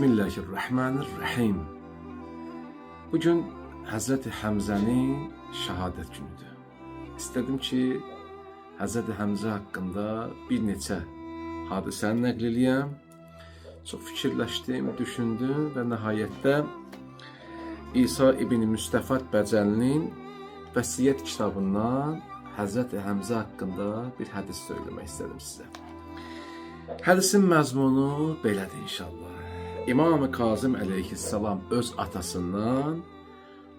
Bismillahirrahmanirrahim. Bugün Hazreti Həmzənin şəhadət günüdür. İstədim ki, Hazreti Həmzə haqqında bir neçə hadisəni nəql eləyəm. Çox fikirləşdim, düşündüm və nəhayətdə İsa ibn Müstəfad Bəcəlinin Vəsiyyət kitabından Hazreti Həmzə haqqında bir hədis söyləmək istədim sizə. Hədisin məzmunu belədir inşallah. İmam-ı Kazım əleyhissalam öz atasından,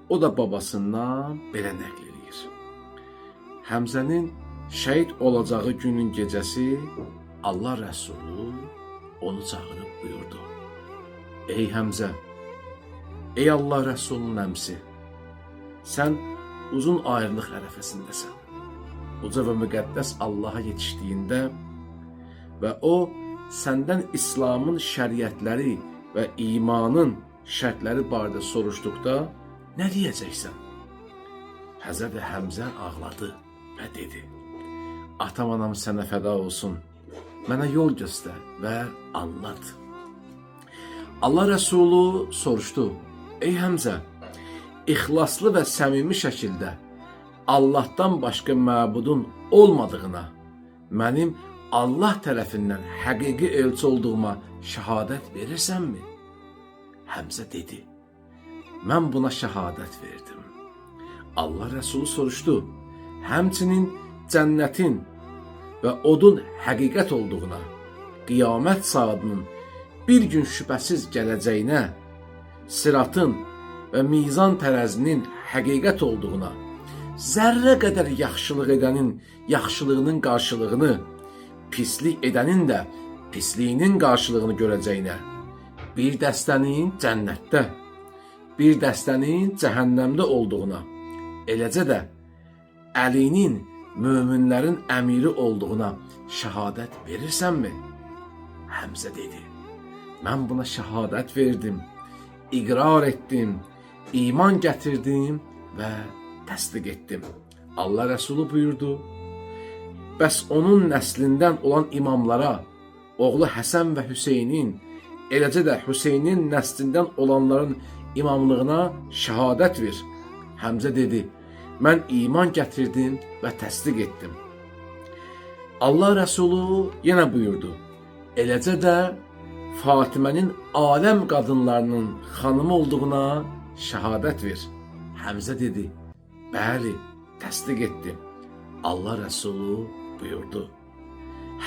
o da babasından belə nəql edir. Həmzənin şəhid olacağı günün gecəsi Allah Rəsulu onu çağırıb buyurdu. Ey Həmzə, ey Allah Rəsulunun əmsi, sən uzun ayrılıq ərəfəsindəsən. Uca və müqəddəs Allaha yetişdiyində və o səndən İslamın şəriətləri və imanın şərtləri barədə soruşduqda nə deyəcəksən? Həzrəti Həmzə ağladı və dedi: Atam anam sənə fəda olsun, mənə yol göstər və anlat. Allah Rəsulu soruşdu: Ey Həmzə, ixlaslı və səmimi şəkildə Allahdan başqa məbudun olmadığına, mənim Allah tərəfindən həqiqi elçi olduğuma şəhadət verirsənmi? Həmzə dedi: Mən buna şəhadət verdim. Allah Rəsulu soruşdu: Həmçinin cənnətin və odun həqiqət olduğuna, qiyamət saatının bir gün şübhəsiz gələcəyinə, siratın və mizan tərəzinin həqiqət olduğuna, zərrə qədər yaxşılıq edənin yaxşılığının qarşılığını, pislik edənin də pisliyinin qarşılığını görəcəyinə, bir dəstənin cənnətdə, bir dəstənin cəhənnəmdə olduğuna, eləcə də Əlinin möminlərin əmiri olduğuna şəhadət verirsənmi? Həmzə dedi: Mən buna şəhadət verdim, iqrar etdim, iman gətirdim və təsdiq etdim. Allah Rəsulu buyurdu: Bəs onun nəslindən olan imamlara, oğlu Həsən və Hüseynin, eləcə də Hüseynin nəslindən olanların imamlığına şəhadət ver. Həmzə dedi: Mən iman gətirdim və təsdiq etdim. Allah Rəsulu yenə buyurdu: Eləcə də Fatimənin aləm qadınlarının xanımı olduğuna şəhadət ver. Həmzə dedi: Bəli, təsdiq etdim. Allah Rəsulu buyurdu: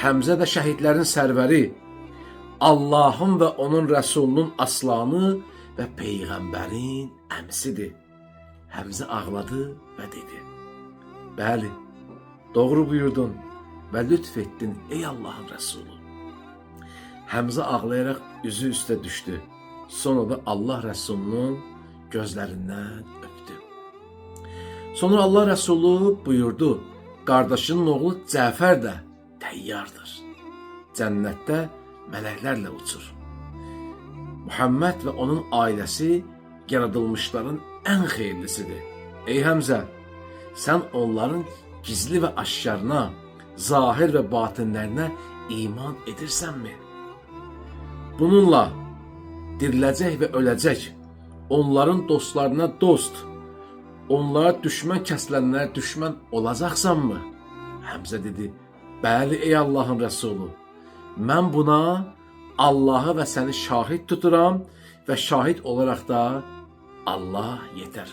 Həmzə də şəhidlərin sərvəri, Allahın və onun Rəsulunun aslanı və Peyğəmbərin əmsidir. Həmzə ağladı və dedi: Bəli, doğru buyurdun və lütf etdin ey Allahın Rəsulu. Həmzə ağlayaraq üzü üstə düşdü. Sonra da Allah Rəsulunun gözlərindən öpdü. Sonra Allah Rəsulu buyurdu: Qardaşının oğlu Cəfər də təyyardır. Cənnətdə mələklərlə uçur. Muhammed və onun ailəsi yaradılmışların ən xeyirlisidir. Ey Həmzə, sən onların gizli və aşkarına, zahir və batinlərinə iman edirsənmi? Bununla diriləcək və öləcək, onların dostlarına dost, onlara düşmən kəsilənlərə düşmən olacaqsanmı? Həmzə dedi: Bəli ey Allahın Rəsulu, mən buna Allahı və səni şahid tuturam və şahid olaraq da Allah yetər.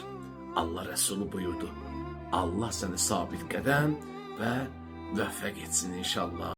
Allah Rəsulu buyurdu: Allah səni sabit qədəm və müvəffəq etsin inşallah.